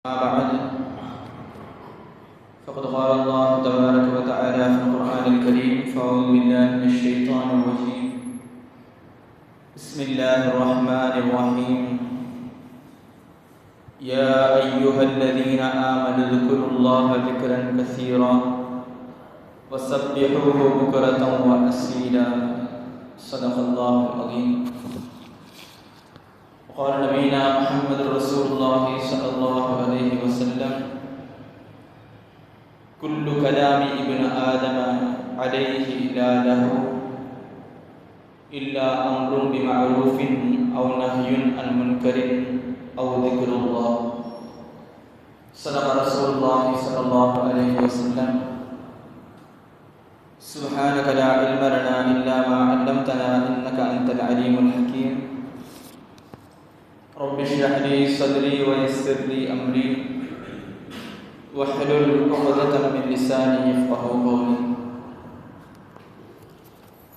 بعد فقد قال الله تبارك وتعالى في القرآن الكريم فأعوذ بالله من الشيطان الرجيم بسم الله الرحمن الرحيم يا أيها الذين آمنوا اذكروا الله ذكرا كثيرا وسبحوه بكرة وأصيلا صدق الله العظيم. وقال نبينا محمد رسول الله صلى الله عليه وسلم كل كلام ابن آدم عليه إلاله إلا أمر بمعروف أو نهي عن منكر أو ذكر الله. صدق رسول الله صلى الله عليه وسلم. سبحانك لا علم لنا إلا ما علمتنا إنك أنت العليم الحكيم. رب اشرح لي صدري ويسر لي أمري واحلل عقدة من لساني يفقهوا قولي.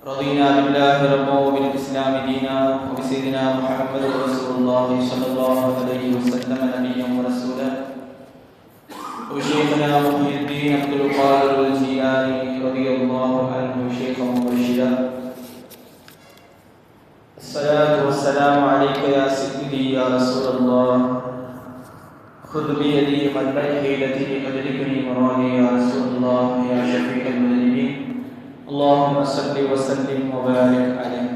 رضينا بالله ربا وبالإسلام دينا وبسيدنا محمد رسول الله صلى الله عليه وسلم نبيا ورسولا وبشيخنا محي الدين عبد القادر الجيلاني رضي الله عنه شيخا مرشدا. الصلاة والسلام عليك يا سيدي يا رسول الله خذ بيدي مدد حيلتي أدركني مرادي يا رسول الله يا شفيع المذنبين اللهم صل وسلم وبارك عليه.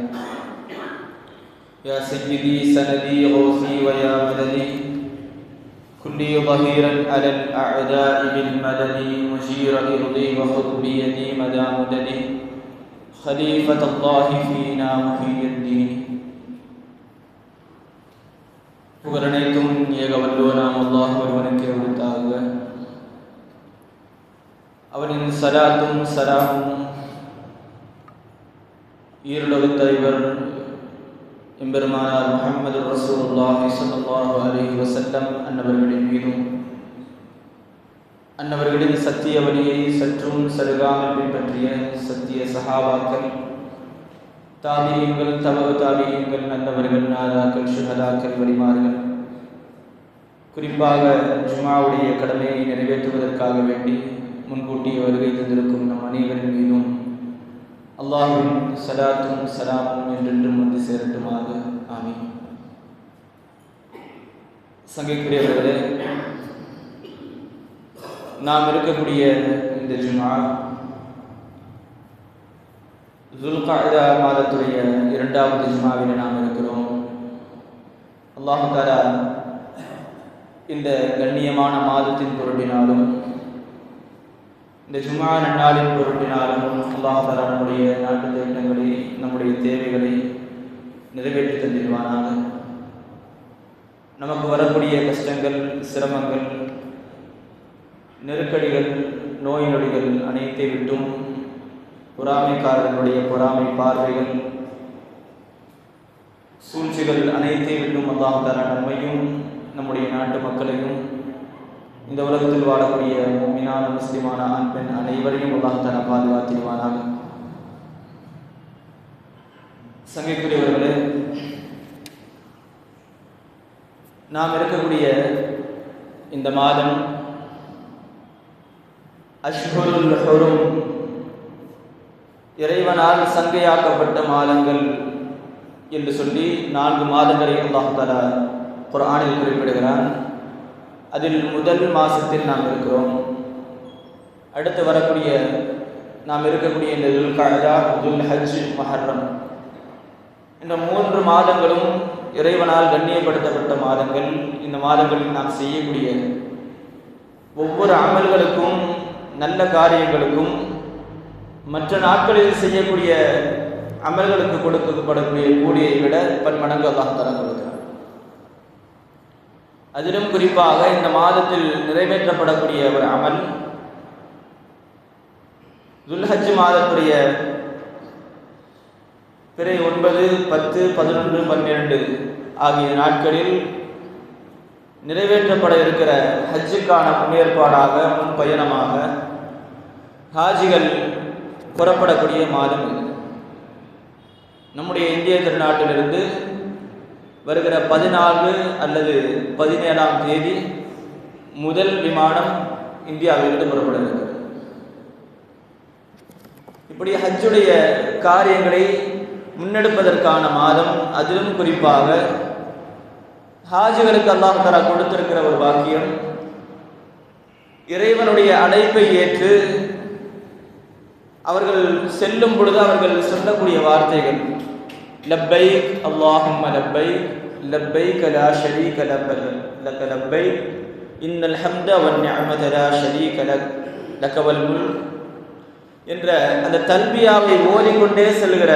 يا سيدي سندي غوثي ويا مددي كلي ظهيرا على الأعداء بالمدد مجير إرضي وخذ بيدي مدى مددي خليفة الله فينا محي الدين. புகழனைத்தும் ஏக வல்லோனாம் அல்லாஹ் ஒருவனுக்கே உரித்தாக. அவனின் சலாத்தும் சலாமும் ஈருலகத் தலைவர் எம்பெருமானார் முஹம்மது ரசூலுல்லாஹி ஸல்லல்லாஹு அலைஹி வஸல்லம் அன்னவர்களின் மீதும் அன்னவர்களின் சத்திய வழியை சற்றும் சருகாமல் பின்பற்றிய சத்திய சஹாபாக்கள் தாபியீன்கள் தபு தாபியீன்கள் நல்லவர்கள் நாதாக்கள் ஷுஹதாக்கள் வலிமார்கள் குறிப்பாக ஜுமாவுடைய கடமையை நிறைவேற்றுவதற்காக வேண்டி முன்கூட்டிய வருகை தந்திருக்கும் நம் அனைவரின் மீதும் அல்லாஹ்வின் சலாத்தும் சலாமும் என்றென்றும் வந்து சேரட்டுமாக ஆமீன். சங்கைக்குரியவர்களே, நாம் இருக்கக்கூடிய இந்த ஜுமா துல்காதா மாதத்துடைய 2வது ஜுமாவில் நாம் இருக்கிறோம். அல்லாஹ் தஆலா இந்த கண்ணியமான மாதத்தின் பொருட்டினாலும் இந்த ஜுமா நன்னாளின் பொருட்டினாலும் அல்லாஹ் தஆலா நம்முடைய நாட்டு திட்டங்களை நம்முடைய தேவைகளை நிறைவேற்றி தந்திருவானாக. நமக்கு வரக்கூடிய கஷ்டங்கள் சிரமங்கள் நெருக்கடிகள் நோய் நொடிகள் அனைத்தை விட்டும் பொறாமைக்காரர்களுடைய பொறாமை பார்வைகள் சூழ்ச்சிகள் அனைத்தை விட்டும் அல்லாஹ் தஆலா நம்மையும் நம்முடைய நாட்டு மக்களையும் இந்த உலகத்தில் வாழக்கூடிய முஃமினான முஸ்லிமான ஆண் பெண் அனைவரையும் அல்லாஹ் தஆலா பாதுகாத்திடுவானாக. சங்கைக்குரியவர்களே, நாம் இருக்கக்கூடிய இந்த மாதம் அஷ்ஹுருல் ஹுரும் இறைவனால் சங்கையாக்கப்பட்ட மாதங்கள் என்று சொல்லி 4 மாதங்களை அல்லாஹ் தஆலா குர்ஆனில் குறிப்பிடுகிறான். அதில் முதல் மாதத்தில் நாம் இருக்கிறோம். அடுத்து வரக்கூடிய நாம் இருக்கக்கூடிய இந்த துல்காதா, துல்ஹஜ், முஹர்ரம் இந்த 3 மாதங்களும் இறைவனால் கண்ணியப்படுத்தப்பட்ட மாதங்கள். இந்த மாதங்களில் நாம் செய்யக்கூடிய ஒவ்வொரு அமல்களுக்கும் நல்ல காரியங்களுக்கும் மற்ற நாட்களில் செய்யக்கூடிய அமல்களுக்கு கொடுக்கப்படக்கூடிய கூலியை விட பன்மடங்கு அல்லாஹ் தஆலா கொடுக்கிறார். அதிலும் குறிப்பாக இந்த மாதத்தில் நிறைவேற்றப்படக்கூடிய ஒரு அமல் துல்ஹஜ் மாதத்துடைய பிறை 9, 10, 11, 12 ஆகிய நாட்களில் நிறைவேற்றப்பட இருக்கிற ஹஜ்ஜுக்கான முன்னேற்பாடாக முன்பயணமாக ஹாஜிகள் புறப்படக்கூடிய மாதம் இது. நம்முடைய இந்திய திருநாட்டிலிருந்து வருகிற 14 அல்லது 17ஆம் தேதி முதல் விமானம் இந்தியாவிலிருந்து புறப்படுகிறது. இப்படி ஹஜ்ஜுடைய காரியங்களை முன்னெடுப்பதற்கான மாதம், அதிலும் குறிப்பாக ஹாஜிகளுக்கு அல்லாஹ் தஆலா கொடுத்திருக்கிற ஒரு பாக்கியம், இறைவனுடைய அழைப்பை ஏற்று அவர்கள் செல்லும் பொழுது அவர்கள் சொல்லக்கூடிய வார்த்தைகள், லப்பைக் அல்லாஹும்ம லப்பைக் லப்பைக் லா ஷரீக லக லப்பைக் இன்னல் ஹம்த வன் நிஅமத லா ஷரீக லக வல் முல்க் என்ற அந்த தல்பியாவை ஓதிக்கொண்டே செல்கிற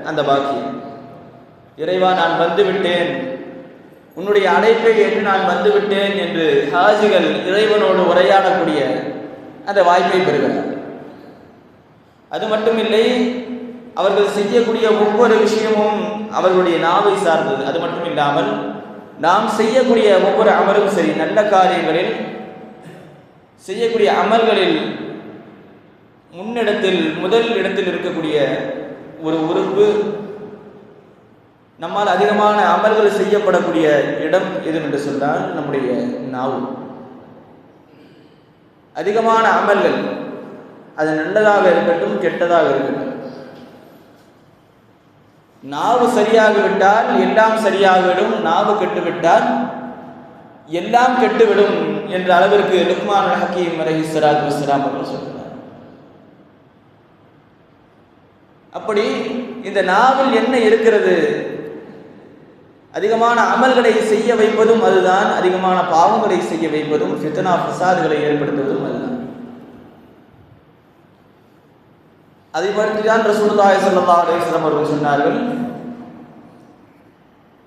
அந்த பாக்கியம். இறைவா, நான் வந்துவிட்டேன், உன்னுடைய அழைப்பை ஏற்று நான் வந்துவிட்டேன் என்று ஹாஜிகள் இறைவனோடு உரையாடக்கூடிய அந்த வாய்ப்பை பெறுகிறார். அது மட்டுமில்லை, அவர்கள் செய்யக்கூடிய ஒவ்வொரு விஷயமும் அவர்களுடைய நாவை சார்ந்தது. அது மட்டும் இல்லாமல் நாம் செய்யக்கூடிய ஒவ்வொரு அமலும் சரி, நல்ல காரியங்களில் செய்யக்கூடிய அமல்களில் முதல் இடத்தில் இருக்கக்கூடிய ஒரு உறுப்பு, நம்மால் அதிகமான அமல்கள் செய்யப்படக்கூடிய இடம் எது என்று சொன்னால் நம்முடைய நாவு. அதிகமான அமல்கள், அது நல்லதாக இருக்கட்டும் கெட்டதாக இருக்கட்டும், நாவு சரியாகிவிட்டால் எல்லாம் சரியாகிவிடும், நாவு கெட்டுவிட்டால் எல்லாம் கெட்டுவிடும் என்ற அளவிற்கு லுக்மான் ஹக்கீம் அலைஹிஸ்ஸலாத்து வஸ்ஸலாம் அவர்கள் சொல்கிறார். அப்படி இந்த நாவில் என்ன இருக்கிறது? அதிகமான அமல்களை செய்ய வைப்பதும் அதுதான், அதிகமான பாவங்களை செய்ய வைப்பதும், ஃபித்னா ஃபசாதுகளை ஏற்படுத்துவதும் அதுதான். அதை பற்றி தான் ரசூலுல்லாஹி ஸல்லல்லாஹு அலைஹி வஸல்லம் அவர்கள் சொன்னார்கள்.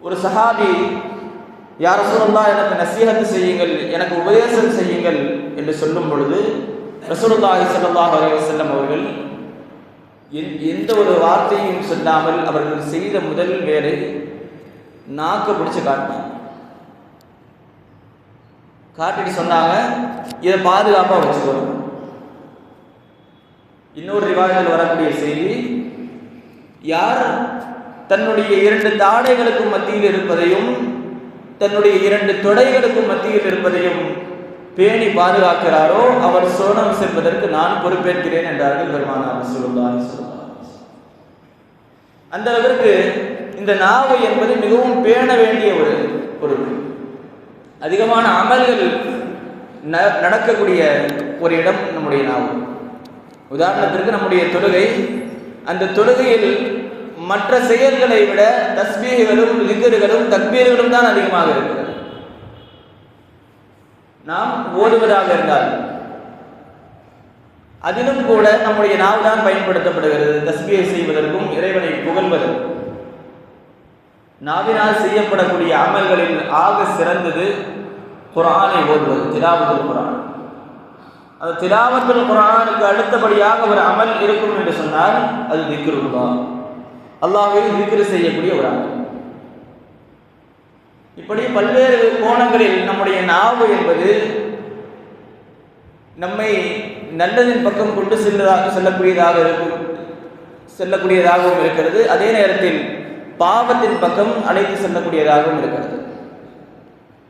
ஒரு சஹாபி, யா ரசூலுல்லாஹ், எனக்கு நசீஹத் செய்யுங்கள், எனக்கு உபதேசம் செய்யுங்கள் என்று சொல்லும் பொழுது ரசூலுல்லாஹி ஸல்லல்லாஹு அலைஹி வஸல்லம் அவர்கள் எந்த ஒரு வார்த்தையும் சொல்லாமல் அவர்கள் செய்த முதல் வேலை நாக்க பிடிச்சு காட்டிட்டு சொன்னாங்க, இதை பாதுகாப்பாக வச்சுக்கணும். இன்னொரு ரிவாயத்தில் வரக்கூடிய செய்தி, யார் தன்னுடைய 2 தாடைகளுக்கும் மத்தியில் இருப்பதையும் தன்னுடைய 2 தொடைகளுக்கும் மத்தியில் இருப்பதையும் பேணி பாதுகாக்கிறாரோ அவர் சோனம் செல்வதற்கு நான் பொறுப்பேற்கிறேன் என்றார்கள் பெருமானார் ஸல்லல்லாஹு அலைஹி வஸல்லம். அந்த அளவிற்கு இந்த நாவு என்பது மிகவும் பேண வேண்டிய ஒரு பொருள். அதிகமான அமல்கள் நடக்கக்கூடிய ஒரு இடம் நம்முடைய நாவு. உதாரணத்திற்கு நம்முடைய தொழுகை, அந்த தொழுகையில் மற்ற செயல்களை விட தஸ்பீஹ்களும் திக்ருகளும் தக்பீர்களும் தான் அதிகமாக இருக்கிறது. நாம் ஓதுவதாக இருந்தால் அதிலும் கூட நம்முடைய நாவு தான் பயன்படுத்தப்படுகிறது. தஸ்பீஹ் செய்வதற்கும் இறைவனை புகழ்வதற்கும் நாவினால் செய்யப்படக்கூடிய அமல்களில் ஆக சிறந்தது குர்ஆனை ஓதுவது, திலாவத்துல் குர்ஆன். அது திலாவத்துல் குர்ஆனுக்கு அடுத்தபடியாக ஒரு அமல் இருக்கும் என்று சொன்னால் அது திக்ருல்லாஹ், அல்லாஹ்வை திக்ர் செய்யக்கூடிய ஒரு அமல். இப்படி பல்வேறு கோணங்களில் நம்முடைய நாவு என்பது நம்மை நல்லதின் பக்கம் கொண்டு செல்லக்கூடியதாகவும் இருக்கிறது. அதே நேரத்தில் பாவத்தின் பக்கம் அழைத்து செல்லக்கூடியதாகவும் இருக்கிறது.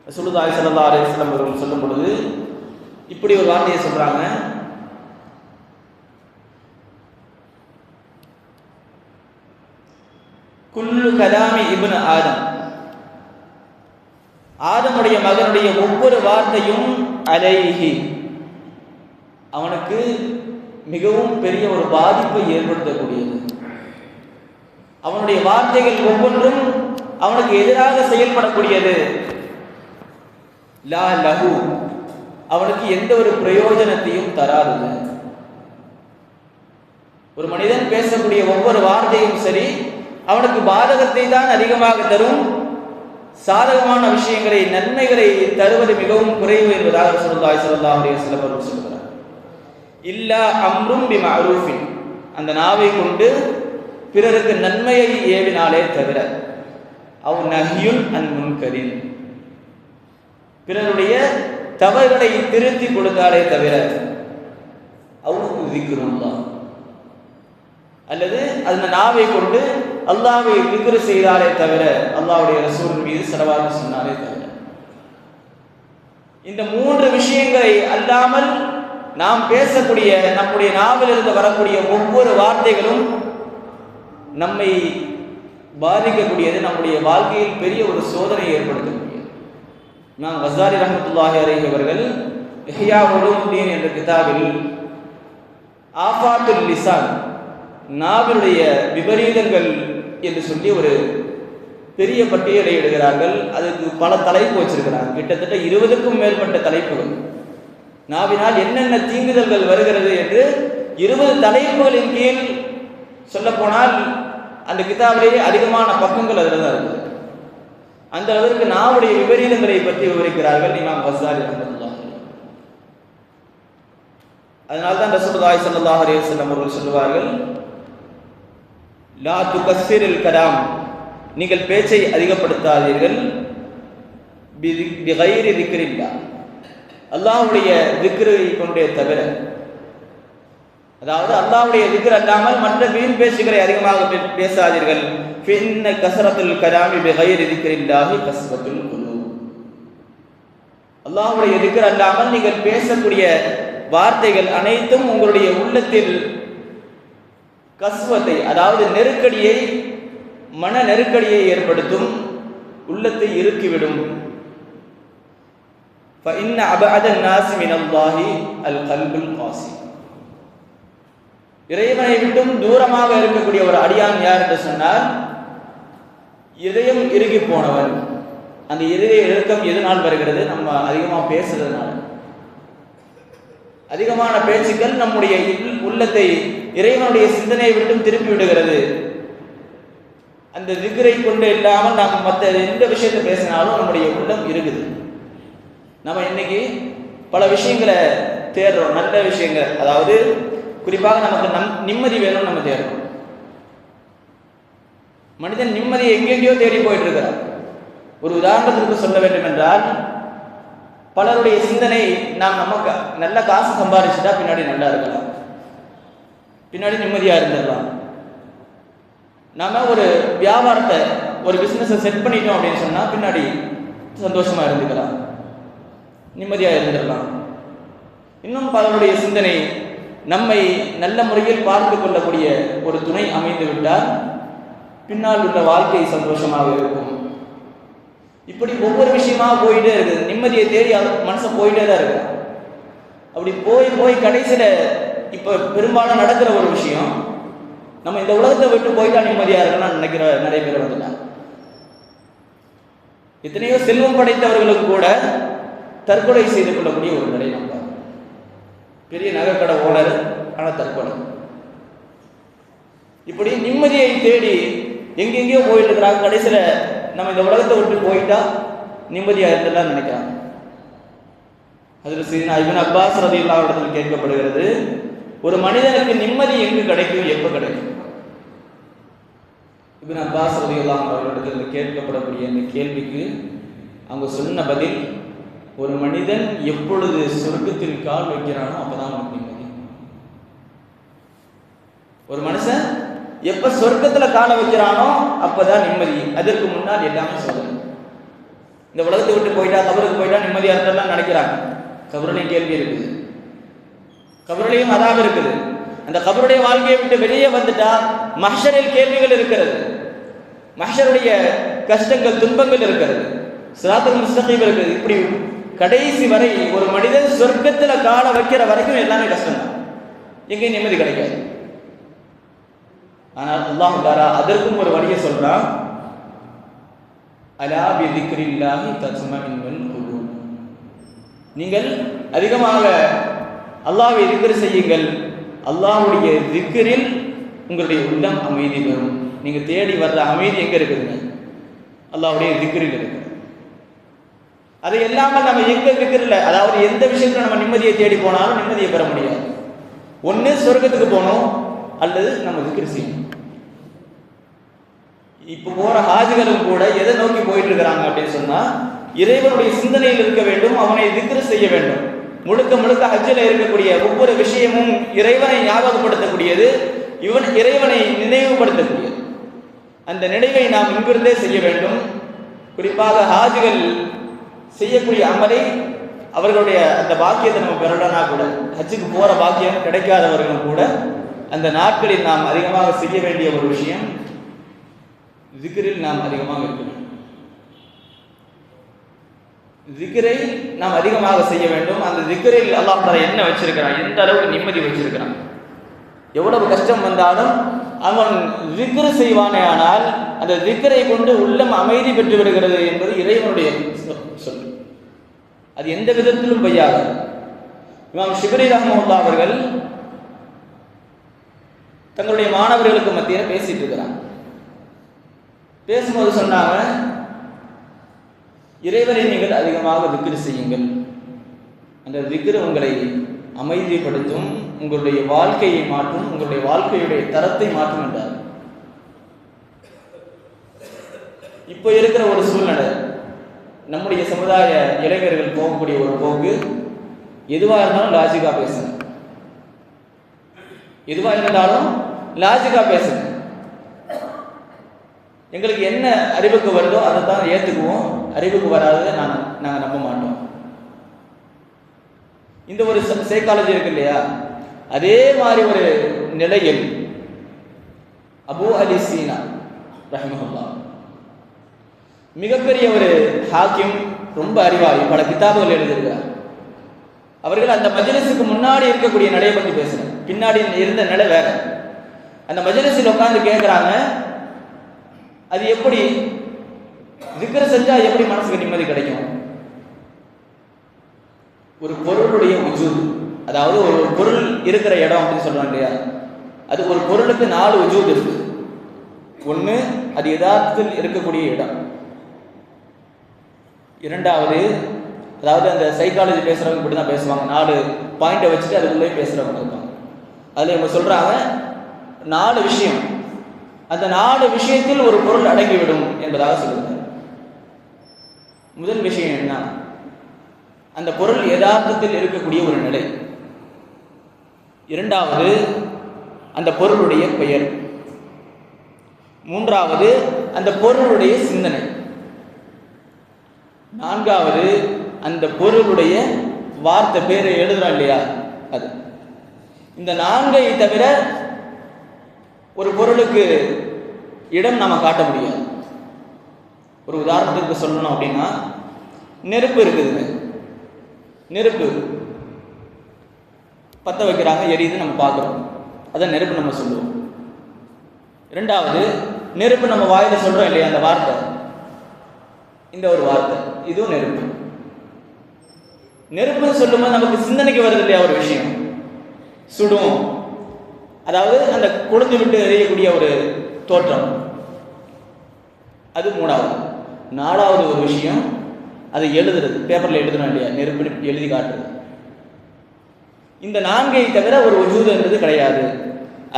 ரசூலுல்லாஹி ஸல்லல்லாஹு அலைஹி வஸல்லம் அவர்கள் சொல்லும் பொழுது இப்படி ஒரு வார்த்தையை சொல்றாங்க, குல்லு கலாமி இப்னு ஆதம், ஆதமுடைய மகனுடைய ஒவ்வொரு வார்த்தையும் அலைஹி, அவனுக்கு மிகவும் பெரிய ஒரு பாதிப்பை ஏற்படுத்தக்கூடியது. அவனுடைய வார்த்தைகள் ஒவ்வொன்றும் அவனுக்கு எதிராக செயல்படக்கூடியது. லா லஹு, அவனுக்கு எந்த ஒரு பிரயோஜனத்தையும் தராதது. ஒரு மனிதன் பேசக்கூடிய ஒவ்வொரு வார்த்தையும் சரி, அவனுக்கு பாதகத்தை தான் அதிகமாக தரும், சாதகமான விஷயங்களை நன்மைகளை தருவது மிகவும் குறைவு என்பதாக ரசூலுல்லாஹி ஸல்லல்லாஹு அலைஹி வஸல்லம் அவர்கள் சொல்கிறார். இல்லா அம்ரும் பிமஅரூஃபின், அந்த நாவை கொண்டு பிறருக்கு நன்மையை ஏவினாலே தவிர, அவ் நஹ்யுன் அன் முன்கரின், பிறருடைய தவறுகளை திருத்தி கொடுத்தாலே தவிர, அவ் திக்ருல்லாஹ், அல்லது அந்த நாவை கொண்டு அல்லாஹ்வை திக்ர் செய்தாலே தவிர, அல்லாஹ்வுடைய ரசூல் மீது ஸலவாத் சொன்னாலே தவிர. இந்த 3 விஷயங்களை அல்லாமல் நாம் பேசக்கூடிய நம்முடைய நாவிலிருந்து வரக்கூடிய ஒவ்வொரு வார்த்தைகளும் நம்மை பாதிக்கக்கூடியது, நம்முடைய வாழ்க்கையில் பெரிய ஒரு சோதனையை ஏற்படுத்தக்கூடியது. இமாம் கஸாலி ரஹ்மத்துல்லாஹி அலைஹி அவர்கள் இஹ்யா உலூமுத்தீன் என்ற கிதாபில் ஆஃபாத்துல் லிசான், நாவினுடைய விபரீதங்கள் என்று சொல்லி ஒரு பெரிய பட்டியலை இடுகிறார்கள். அதுக்கு பல தலைப்பு வச்சிருக்கிறார்கள். கிட்டத்தட்ட 20க்கும் மேற்பட்ட தலைப்புகள். நாவினால் என்னென்ன தீங்குதல்கள் வருகிறது என்று 20 தலைப்புகளின் கீழ் சொல்ல போனால் அந்த கிதாபிலேயே அதிகமான பக்கங்கள் அதில் தான் இருக்குது. அந்த அளவிற்கு நாவுடைய விபரீதங்களை பற்றி விவரிக்கிறார்கள் இமாம் கஸாலி ரஹ்மத்துல்லாஹி. அதனால்தான் ரசூலுல்லாஹி ஸல்லல்லாஹு அலைஹி வஸல்லம் அவர்கள் சொல்லுவார்கள், லா துகஸ்ஸிரில் கலாம், நீங்கள் பேச்சை அதிகப்படுத்தாதீர்கள், பிகைரி திக்ரில்லாஹ், அல்லாஹ்வுடைய திக்ரை கொண்டே தவிர, அதாவது அல்லாஹ்வுடைய திக்ர் அல்லாமல் மற்ற வீண் பேச்சுகளை அதிகமாக பேசாதீர்கள். ஃபின்ன கஸரத்துல் கலாமி பிகைரி திக்ரில்லாஹி கஸ்வத்துல் குலூப், அல்லாஹ்வுடைய திக்ர் அல்லாமல் நீங்கள் பேசக்கூடிய வார்த்தைகள் அனைத்தும் உங்களுடைய உள்ளத்தில் கஸ்வத்தை, அதாவது நெருக்கடியை, மன நெருக்கடியை ஏற்படுத்தும், உள்ளத்தை இறுக்கிவிடும். فإن أبعد الناس من الله القلب القاسي, இறைவனை விட்டும் தூரமாக இருக்கக்கூடிய ஒரு அடியான் யார் என்று சொன்னால் இதயம் இறுகி போனவன். அந்த இதய இறுக்கம் எதனால் வருகிறது? நம்ம அதிகமாக பேசுறதுனால. அதிகமான பேச்சுக்கள் நம்முடைய உள்ளத்தை இறைவனுடைய சிந்தனையை விட்டும் திருப்பி விடுகிறது. அந்த திக்ரை கொண்டு இல்லாமல் நாம் மற்ற எந்த விஷயத்தை பேசினாலும் நம்முடைய உள்ளம் இருக்குது. நம்ம இன்னைக்கு பல விஷயங்களை தேடுறோம், நல்ல விஷயங்கள், அதாவது குறிப்பாக நமக்கு நிம்மதி வேணும்னு நம்ம தேடுறோம். மனிதன் நிம்மதியை எங்கெங்கேயோ தேடி போயிட்டு இருக்கிறார். ஒரு உதாரணத்திற்கு சொல்ல வேண்டும் என்றால், பலருடைய சிந்தனை, நாம் நமக்கு நல்ல காசு சம்பாதிச்சுட்டா பின்னாடி நல்லா இருக்கலாம், பின்னாடி நிம்மதியா இருந்துடலாம். நாம ஒரு வியாபாரத்தை, ஒரு பிசினஸை செட் பண்ணிட்டோம் அப்படின்னு சொன்னா பின்னாடி சந்தோஷமா இருந்துக்கலாம், நிம்மதியா இருந்துடலாம். இன்னும் பலருடைய சிந்தனை, நம்மை நல்ல முறையில் பார்த்து கொள்ளக்கூடிய ஒரு துணை அமைந்து விட்டால் பின்னால் உள்ள வாழ்க்கை சந்தோஷமாக இருக்கும். இப்படி ஒவ்வொரு விஷயமா போயிட்டே இருக்குது. நிம்மதியை தேடி மனசை போயிட்டே தான் இருக்கு. அப்படி போய் கடைசியில இப்ப பெரும்பாலும் நடக்கிற ஒரு விஷயம், நம்ம இந்த உலகத்தை விட்டு போயிட்டா நிம்மதியா இருக்கணும்னு நினைக்கிற நிறைய பேர் வந்துட்டாங்க. எத்தனையோ செல்வம் படைத்தவர்களுக்கு கூட தற்கொலை செய்து கொள்ளக்கூடிய ஒரு நிலை நம்ம. பெரிய நகைக்கடை ஓனர், ஆனால் தற்கொலை. இப்படி நிம்மதியை தேடி எங்கெங்கேயோ போயிட்டு இருக்கிறாங்க. கடைசியில நம்ம இந்த உலகத்தை விட்டு போயிட்டா நிம்மதியா இருந்தெல்லாம் நினைக்கிறாங்க. அதில் சீனா இப்னு அப்பாஸ் ரலியல்லாஹு அன்ஹு கேட்கப்படுகிறது, ஒரு மனிதனுக்கு நிம்மதி எங்கு கிடைக்கும், எப்ப கிடைக்கும்? இப்னு அப்பாஸ் ரலியல்லாஹு அன்ஹு அவர்களிடத்தில் கேட்கப்படக்கூடிய அந்த கேள்விக்கு அவங்க சொன்ன பதில், ஒரு மனிதன் எப்பொழுது சொர்க்கத்தில் கால் வைக்கிறானோ அப்பதான் அவனுக்கு நிம்மதி. ஒரு மனுஷன் எப்ப சொர்க்கத்துல காலை வைக்கிறானோ அப்பதான் நிம்மதி. அதற்கு முன்னால் எல்லாமே சோதனை. இந்த உலகத்தை விட்டு போயிட்டா, கபருக்கு போயிட்டா நிம்மதியா இருந்தெல்லாம் நினைக்கிறாங்க. கபருலையும் கேள்வி இருக்குது, கபருலையும் அதாப் இருக்குது. அந்த கபருடைய வாழ்க்கையை விட்டு வெளியே வந்துட்டா மஹ்ஷரில் கேள்விகள் இருக்கிறது, மஹ்ஷருடைய கஷ்டங்கள், துன்பங்கள் இருக்கிறது, சிராத்துல் முஸ்தகீம் இருக்குது. இப்படி கடைசி வரை ஒரு மனிதன் சொர்க்கத்துல கால வைக்கிற வரைக்கும் எல்லாமே கஷ்டம் தான், எங்கேயும் நிம்மதி கிடைக்காது. ஆனால் அல்லாஹ் தஆலா அதற்கும் ஒரு வழியை சொல்றான், அலா பி திக்ரில்லாஹி தத்மஇன்னுல் குலூப், நீங்கள் அதிகமாக அல்லாஹ்வை திக்ர் செய்யுங்கள், அல்லாஹ்வுடைய திக்ரில் உங்களுடைய உள்ளம் அமைதி பெறும். நீங்க தேடி வர்ற அமைதி எங்க இருக்குதுங்க? அல்லாஹ்வுடைய திக்ரில் இருக்கு. அதை இல்லாமல் நம்ம எங்க திக்ரில், அதாவது எந்த விஷயத்துல நம்ம நிம்மதியை தேடி போனாலும் நிம்மதியை பெற முடியாது. ஒன்று சொர்க்கத்துக்கு போகணும், அல்லது நம்ம திக்ர் செய்யணும். இப்போ போற ஹாஜிகளும் கூட எதை நோக்கி போயிட்டு இருக்கிறாங்க அப்படின்னு சொன்னா, இறைவனுடைய சிந்தனையில் இருக்க வேண்டும், அவனை திக்ர் செய்ய வேண்டும். முழுக்க முழுக்க ஹஜ்ஜில் இருக்கக்கூடிய ஒவ்வொரு விஷயமும் இறைவனை ஞாபகப்படுத்தக்கூடியது, இறைவனை நினைவுபடுத்தக்கூடியது. அந்த நினைவை நாம் இங்கிருந்தே செய்ய வேண்டும். குறிப்பாக ஹாஜிகள் செய்யக்கூடிய அமலை அவர்களுடைய அந்த பாக்கியத்தை நம்ம பெறலனா கூட, ஹஜ்ஜுக்கு போகிற பாக்கியம் கிடைக்காதவர்களும் கூட அந்த நாட்களில் நாம் அதிகமாக செய்ய வேண்டிய ஒரு விஷயம் ஜிக்ரில் நாம் அதிகமாக இருக்கணும். ஜிக்ரை நாம் அதிகமாக செய்ய வேண்டும். அந்த ஜிக்ரில் அல்லாஹ் தஆலா என்ன வச்சிருக்கிறான், எந்த அளவுக்கு நிம்மதி வச்சிருக்கிறான். எவ்வளவு கஷ்டம் வந்தாலும் அவன் ஜிக்ர் செய்வானே, ஆனால் அந்த ஜிக்ரை கொண்டு உள்ளம் அமைதி பெற்று விடுகிறது என்பது இறைவனுடைய சொல். அது எந்த விதத்திலும் பொய்யாது. இமாம் ஷிப்லி ரஹ்மத்துல்லாஹி அவர்கள் தங்களுடைய மாணவர்களுக்கு மத்தியில் பேசிட்டு இருக்கிறாங்க. பேசும்போது சொன்னாங்க, இறைவனை நீங்கள் அதிகமாக திக்ர் செய்யுங்கள். அந்த திக்ர் உங்களை அமைதிப்படுத்தும், உங்களுடைய வாழ்க்கையை மாற்றும், உங்களுடைய வாழ்க்கையுடைய தரத்தை மாற்றும் என்றார். இப்போ இருக்கிற ஒரு சூழ்நிலை, நம்முடைய சமுதாய இளைஞர்கள் போகக்கூடிய ஒரு போக்கு, எதுவாக இருந்தாலும் லாஜிக்காக பேசணும், எதுவாக இருந்தாலும் லாஜிக்காக பேசணும். எங்களுக்கு என்ன அறிவுக்கு வருதோ அதை தான் ஏற்றுக்குவோம், அறிவுக்கு வராததை நாங்கள் நம்ப மாட்டோம். இந்த ஒரு சைக்காலஜி இருக்கு இல்லையா, அதே மாதிரி ஒரு நிலையில் அபூ அலி சீனா ரஹ்மத்துல்லாஹ் மிகப்பெரிய ஒரு ஹாக்கிம், ரொம்ப அறிவாளி, பல கிதாபுகள் எழுதியிருக்கிறார். அவர்கள் அந்த மஜ்லிஸுக்கு முன்னாடி இருக்கக்கூடிய நிலையை பற்றி பேசுகிறார், பின்னாடி இருந்த நிலை வேற. அந்த மஜ்லிஸில் உட்கார்ந்து கேட்குறாங்க, அது எப்படி திக்ர் செஞ்சா எப்படி மனசுக்கு நிம்மதி கிடைக்கும்? ஒரு பொருளுடைய உஜூத், அதாவது ஒரு பொருள் இருக்கிற இடம் அப்படின்னு சொல்றாங்க இல்லையா, அது ஒரு பொருளுக்கு 4 உஜூத் இருக்கு. ஒன்று அது யதார்த்தத்தில் இருக்கக்கூடிய இடம், இரண்டாவது, அதாவது அந்த சைக்காலஜி பேசுறவங்க இப்படி தான் பேசுவாங்க, 4 பாயிண்டை வச்சுட்டு அதுக்குள்ளே பேசுறவங்க இருப்பாங்க. அதில் இவங்க சொல்றாங்க 4 விஷயம், அந்த 4 விஷயத்தில் ஒரு பொருள் அடங்கிவிடும் என்பதாக சொல்லுங்க. முதல் விஷயம் என்ன, அந்த பொருள் யதார்த்தத்தில் இருக்கக்கூடிய ஒரு நிலை. இரண்டாவது, அந்த பொருளுடைய பெயர். மூன்றாவது, அந்த பொருளுடைய சிந்தனை. நான்காவது, அந்த பொருளுடைய வார்த்தை, பேரை எழுதுறோம் இல்லையா, அது. இந்த 4ஐ தவிர ஒரு பொருளுக்கு இடம் நாம காட்ட முடியாது. ஒரு உதாரணத்துக்கு சொல்லணும் அப்படின்னா, நெருப்பு இருக்குது, நெருப்பு பற்ற வைக்கிறாங்க, எரியுது, நம்ம பார்க்குறோம், அதான் நெருப்பு நம்ம சொல்லுவோம். ரெண்டாவது, நெருப்பு நம்ம வாயில சொல்றோம் இல்லையா, அந்த வார்த்தை, இந்த ஒரு வார்த்தை, இதுவும் நெருப்பு. நெருப்புன்னு சொல்லும்போது நமக்கு சிந்தனைக்கு வருது இல்லையா ஒரு விஷயம், சுடும், அதாவது அந்த கொழுந்து விட்டு எரியக்கூடிய ஒரு தோற்றம், அது மூணாவது. நாலாவது ஒரு விஷயம், அதை எழுதுறது, பேப்பரில் எழுதுறோம் இல்லையா, நெருப்பு எழுதி காட்டுறது. இந்த 4ஐ தவிர ஒரு வஜூத் என்பது கிடையாது.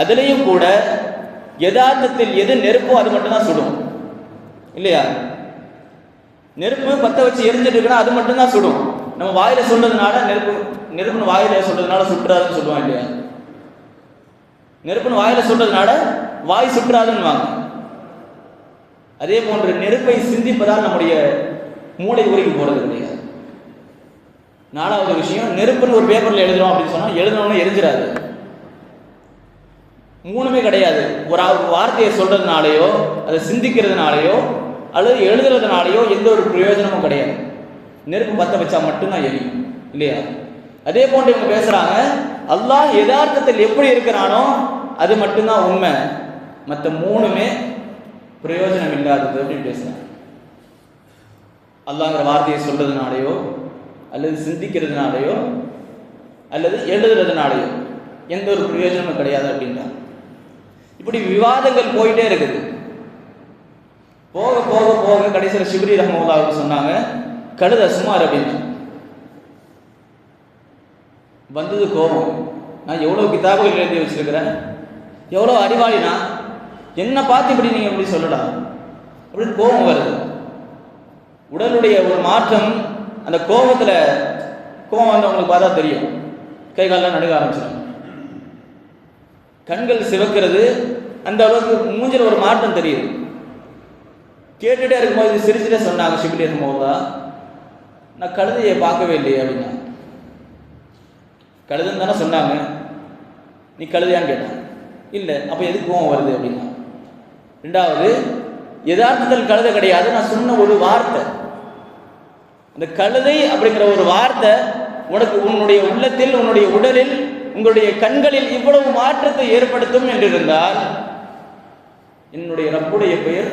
அதுலேயும் கூட யதார்த்தத்தில் எது நெருப்போ அது மட்டும்தான் சுடும் இல்லையா. நெருப்பு பற்ற வச்சு எரிஞ்சிட்டு இருக்குன்னா அது மட்டும்தான் சுடும். நம்ம வாயில சொல்றதுனால நெருப்புன்னு வாயில சொல்றதுனால சுற்றாதுன்னு சொல்லுவான் இல்லையா. நெருப்புன்னு வாயில சொல்றதுனால வாய் சுற்றாதுன்னு வாங்க. அதே போன்று நெருப்பை சிந்திப்பதால் நம்முடைய மூளை உருகி போறது கிடையாது. நாலாவது விஷயம், நெருப்புன்னு ஒரு பேப்பர்ல எழுதுறோம் அப்படின்னு சொன்னா எழுதணும்னு எரிஞ்சிடாது. மூணுமே கிடையாது. ஒரு வார்த்தையை சொல்றதுனாலையோ அதை சிந்திக்கிறதுனாலையோ அல்லது எழுதுறதுனாலையோ எந்த ஒரு பிரயோஜனமும் கிடையாது. நெருப்பு பற்ற வச்சா மட்டும்தான் எரியும் இல்லையா. அதே போன்று இவங்க பேசுறாங்க, அல்லாஹ் யதார்த்தத்தில் எப்படி இருக்கிறானோ அது மட்டும்தான் உண்மை, மற்ற மூணுமே பிரயோஜனம் இல்லாதது அப்படின்னு பேசுறாங்க. அல்லாஹ்ங்கிற வார்த்தையை சொல்றதுனாலையோ அல்லது சிந்திக்கிறதுனாலையோ அல்லது எழுதுறதுனாலையோ எந்த ஒரு பிரயோஜனமும் கிடையாது அப்படின்னா. இப்படி விவாதங்கள் போயிட்டே இருக்குது. போக போக போக கடைசியில் ஷிப்லி ரஹ்மத்துல்லாஹி சொன்னாங்க, கழுத சுமார் அப்படின்னு. வந்தது கோபம். நான் எவ்வளோ கிதாபுகள் எழுதி வச்சிருக்கிறேன், எவ்வளோ அறிவாளினா, என்ன பார்த்து இப்படி நீங்கள் இப்படி சொல்லலாம் அப்படின்னு கோபம் வருது. உடலுடைய ஒரு மாற்றம், அந்த கோபத்தில் கோபம் வந்து அவங்களுக்கு பார்த்தா தெரியும், கை காலெல்லாம் நடுக ஆரம்பிச்சிடும், கண்கள் சிவக்கிறது, அந்த அளவுக்கு மூஞ்சில் ஒரு மாற்றம் தெரியுது. கேட்டுட்டே இருக்கும்போது சிரிச்சுட்டே சொன்னாங்க ஷிப்லி ரஹ்மத்துல்லாஹி, நான் கழுதையை பார்க்கவே இல்லையே அப்படின்னா. கழுதுன்னு தானே சொன்னாங்க, நீ கழுதையான்னு கேட்டான். இல்லை. அப்போ எதுக்கு கோவம் வருது அப்படின்னா. ரெண்டாவது, யதார்த்தத்தில் கழுதை கிடையாது, நான் சொன்ன ஒரு வார்த்தை. அந்த கழுதை அப்படிங்கிற ஒரு வார்த்தை உனக்கு உன்னுடைய உள்ளத்தில், உன்னுடைய உடலில், உங்களுடைய கண்களில் இவ்வளவு மாற்றத்தை ஏற்படுத்தும் என்றிருந்தால் என்னுடைய ரப்புடைய பெயர்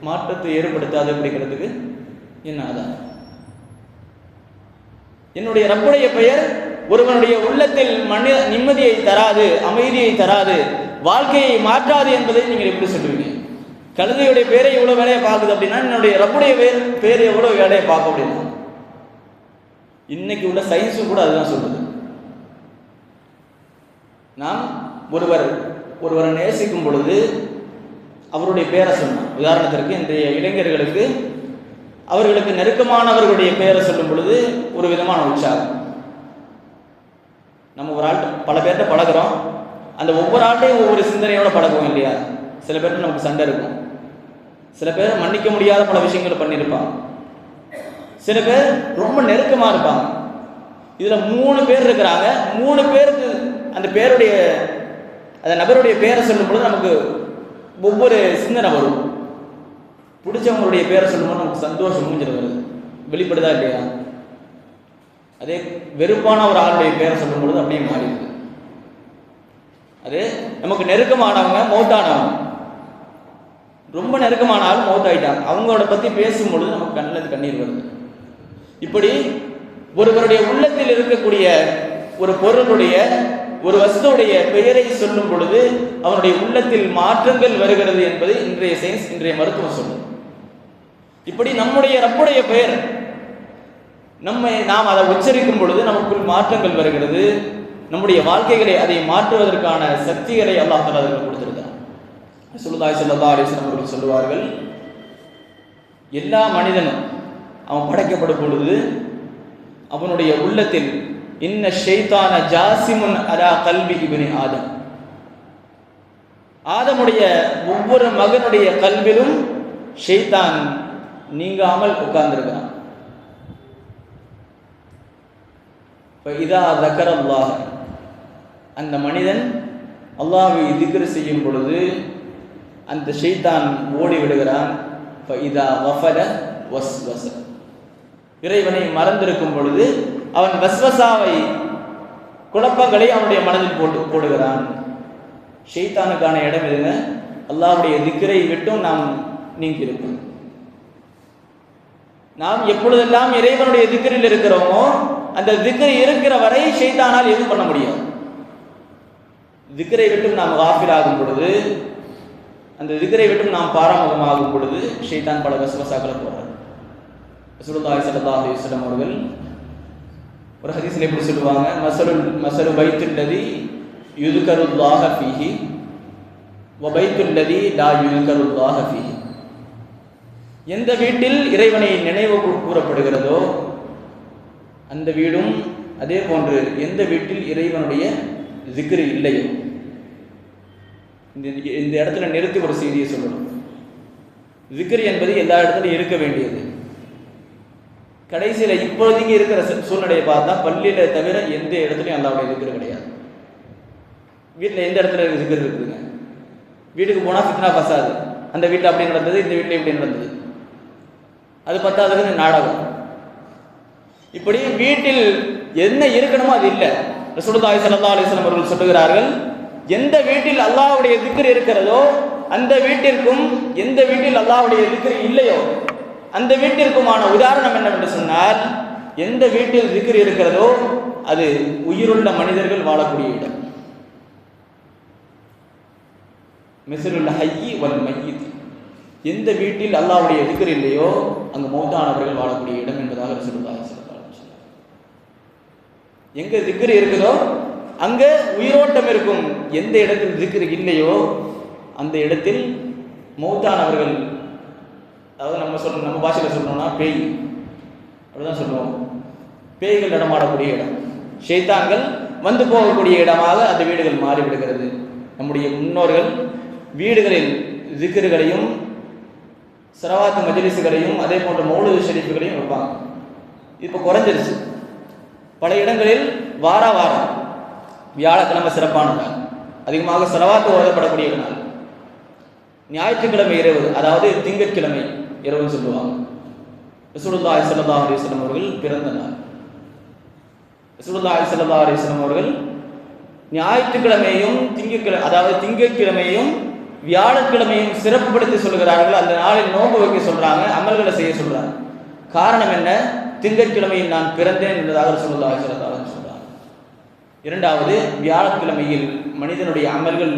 மாற்றத்தை ஏற்படுத்தாது அப்படிங்கிறதுக்கு என்ன ஆதாரம்? என்னுடைய ரப்புடைய பெயர் ஒருவனுடைய உள்ளத்தில் நிம்மதியை தராது, அமைதியை தராது, வாழ்க்கையை மாற்றாது என்பதை நீங்கள் எப்படி சொல்லுவீங்க? கழுதையுடைய பேரை எவ்வளவு வேலையை பார்க்குது அப்படின்னா என்னுடைய ரப்புடைய பேர் எவ்வளவு வேலையை பார்க்க அப்படின்னா. இன்னைக்கு உள்ள சயின்ஸும் கூட அதுதான் சொல்லுது. நாம் ஒருவரை நேசிக்கும் பொழுது அவருடைய பேரை சொன்னோம். உதாரணத்திற்கு இன்றைய இளைஞர்களுக்கு அவர்களுக்கு நெருக்கமானவர்களுடைய பெயரை சொல்லும் பொழுது ஒரு விதமான உற்சாகம். நம்ம ஒரு ஆள் பல பேர்கிட்ட பழகிறோம், அந்த ஒவ்வொரு ஆட்டையும் ஒவ்வொரு சிந்தனையோட பழகுவோம் இல்லையா? சில பேர்கிட்ட நமக்கு சண்டை இருக்கும், சில பேர் மன்னிக்க முடியாத பல விஷயங்களை பண்ணியிருப்பாங்க, சில பேர் ரொம்ப நெருக்கமாக இருப்பாங்க. இதில் 3 பேர் இருக்கிறாங்க. 3 பேருக்கு அந்த பேருடைய அந்த நபருடைய பேரை சொல்லும் பொழுது நமக்கு ஒவ்வொரு சிந்தனை வரும். பிடிச்சவங்களுடைய பேரை சொல்லும்போது நமக்கு சந்தோஷம் மூஞ்சில் வருது, வெளிப்படுதா இல்லையா? அதே வெறுப்பான ஒரு ஆளுடைய பேரை சொல்லும் பொழுது அப்படியே மாறிடுது. அதே நமக்கு நெருக்கமானவங்க மௌத்தானவங்க, ரொம்ப நெருக்கமான ஆள் மௌத்தாயிட்டாங்க, அவங்களோட பற்றி பேசும்பொழுது நமக்கு கண்ணில் கண்ணீர் வருது. இப்படி ஒருவருடைய உள்ளத்தில் இருக்கக்கூடிய ஒரு பொருளுடைய ஒரு வஸ்துடைய பெயரை சொல்லும் பொழுது அவனுடைய உள்ளத்தில் மாற்றங்கள் வருகிறது என்பதை இன்றைய சயின்ஸ், இன்றைய மருத்துவம் சொல்லுது. இப்படி நம்முடைய ரப்புடைய பெயர் நாம் அதை உச்சரிக்கும் பொழுது நமக்குள் மாற்றங்கள் வருகிறது. நம்முடைய வாழ்க்கைகளை அதை மாற்றுவதற்கான சக்திகளை அல்லாஹ் தஆலா அதற்கு கொடுத்திருக்கிறார். ரசூலுல்லாஹி ஸல்லல்லாஹு அலைஹி வஸல்லம் அவர்கள் சொல்லுவார்கள், எல்லா மனிதனும் அவன் படைக்கப்படும் பொழுது அவனுடைய உள்ளத்தில் இன்ன ஷைத்தான ஜாசிமுன் அலா கல்பி இப்னி ஆதம், ஆதமுடைய ஒவ்வொரு மகனுடைய கல்விலும் ஷைத்தான் நீங்காமல் உட்கார்ந்திருக்கிறான். இதா தக்கரல்லாஹ், அந்த மனிதன் அல்லாஹ்வை திக்ர் செய்யும் பொழுது அந்த ஷைத்தான் ஓடி விடுகிறான். இதா வஃபல வஸ்வஸ, இறைவனை மறந்திருக்கும் பொழுது அவன் வஸ்வசாவை, குழப்பங்களை அவனுடைய மனதில் போடுகிறான். ஷைத்தானுக்கான இடம் எதுங்க? அல்லாஹ்வுடைய திக்ரை விட்டும் நாம் நீங்கி இருப்போம். நாம் எப்பொழுதெல்லாம் இறைவனுடைய திக்ரில் இருக்கிறோமோ அந்த திக்ர் இருக்கிற வரை ஷைத்தானால் எதுவும் பண்ண முடியாது. திக்ரை விட்டும் நாம் காஃபில் ஆகும் பொழுது, அந்த திக்ரை விட்டும் நாம் பாராமுகமாகும் பொழுது ஷைத்தான் பல வஸ்வசாக்களை போடுறார். ரசூலுல்லாஹி ஸல்லல்லாஹு அலைஹி வஸல்லம் அவர்கள் ஒரு ஹதீஸ்ல எப்படி சொல்லுவாங்க, மஸலு பைத்துல்லதி யுذ்கருல்லாஹ ஃபீஹி வ பைத்துல்லதி லா யுذ்கருல்லாஹ ஃபீஹி, எந்த வீட்டில் இறைவனை நினைவு கூறப்படுகிறதோ அந்த வீடும், அதே போன்று எந்த வீட்டில் இறைவனுடைய திக்ர் இல்லையோ. இந்த இடத்துல நிறுத்தி ஒரு செய்தியை சொல்லணும். திக்ர் என்பது எல்லா இடத்துலையும் இருக்க வேண்டியது. கடைசியில் இப்போதைக்கு இருக்கிற சூழ்நிலையை பார்த்தா பள்ளியில் தவிர எந்த இடத்துலையும் அல்லாஹ்வுடைய திக்ர் கிடையாது. வீட்டில் எந்த இடத்துல திக்ர் இருக்குதுங்க? வீட்டுக்கு போனால் ஃபித்னா ஃபசாது, அந்த வீட்டில் அப்படி நடந்தது, இந்த வீட்டில் இப்படி நடந்தது, அது பத்தாததுக்கு நாடகம். இப்படி வீட்டில் என்ன இருக்கணுமோ அது இல்லை. ரசூலுல்லாஹி ஸல்லல்லாஹு அலைஹி வஸல்லம் அவர்கள் சொல்லுகிறார்கள், எந்த வீட்டில் அல்லாஹ்வுடைய திக்ர் இருக்கிறதோ அந்த வீட்டிற்கும், எந்த வீட்டில் அல்லாஹ்வுடைய திக்ர் இல்லையோ அந்த வீட்டிற்குமான உதாரணம் என்னவென்று சொன்னால், எந்த வீட்டில் திக்ர் இருக்கிறதோ அது உயிருள்ள மனிதர்கள் வாழக்கூடிய இடம். மிஸ்லுல் ஹய்யி வல் மய்யித், எந்த வீட்டில் அல்லாஹ்வுடைய திக்ர் இல்லையோ அங்கு மௌத்தானவர்கள் வாழக்கூடிய இடம் என்பதாக ரசூலுல்லாஹி ஸல்லல்லாஹு அலைஹி வஸல்லம். எங்க திக்ர் இருக்குதோ அங்க உயிரோட்டம் இருக்கும். எந்த இடத்தில் திக்ர் இல்லையோ அந்த இடத்தில் மௌத்தானவர்கள், அதாவது நம்ம பாஷையில் சொல்லணும்னா பேய், அப்படிதான் சொல்லுவோம். பேய்கள் நடமாடக்கூடிய இடம், ஷைத்தான்கள் வந்து போகக்கூடிய இடமாக அந்த வீடுகள் மாறிவிடுகிறது. நம்முடைய முன்னோர்கள் வீடுகளில் திக்ர்களையும் சரவாத்து மஜ்லிஸ்களையும் அதே போன்ற மௌலிது ஷரீஃப்களையும் வைப்பாங்க. இப்போ குறைஞ்சிருச்சு. பல இடங்களில் வாரம் வியாழக்கிழமை சிறப்பான நாள், அதிகமாக ஸலவாத் ஓதப்படக்கூடிய நாள். ஞாயிற்றுக்கிழமை இரவு, அதாவது திங்கட்கிழமை இரவுன்னு சொல்லுவாங்க. ரசூலுல்லாஹி ஸல்லல்லாஹு அலைஹி வஸல்லம் அவர்கள் பிறந்த நாள். ரசூலுல்லாஹி ஸல்லல்லாஹு அலைஹி வஸல்லம் அவர்கள் ஞாயிற்றுக்கிழமையும் திங்கட்கிழமையும் வியாழக்கிழமையும் சிறப்புப்படுத்தி சொல்கிறார்கள். அந்த நாளில் நோன்பு வைக்க சொல்றாங்க, அமல்களை செய்ய சொல்றாங்க. காரணம் என்ன? திங்கட்கிழமையில் நான் பிறந்தேன் என்பதாக ரசூலுல்லாஹி ஸல்லல்லாஹு அலைஹி வஸல்லம் சொல்றாங்க. இரண்டாவது, வியாழக்கிழமையில் மனிதனுடைய அமல்கள்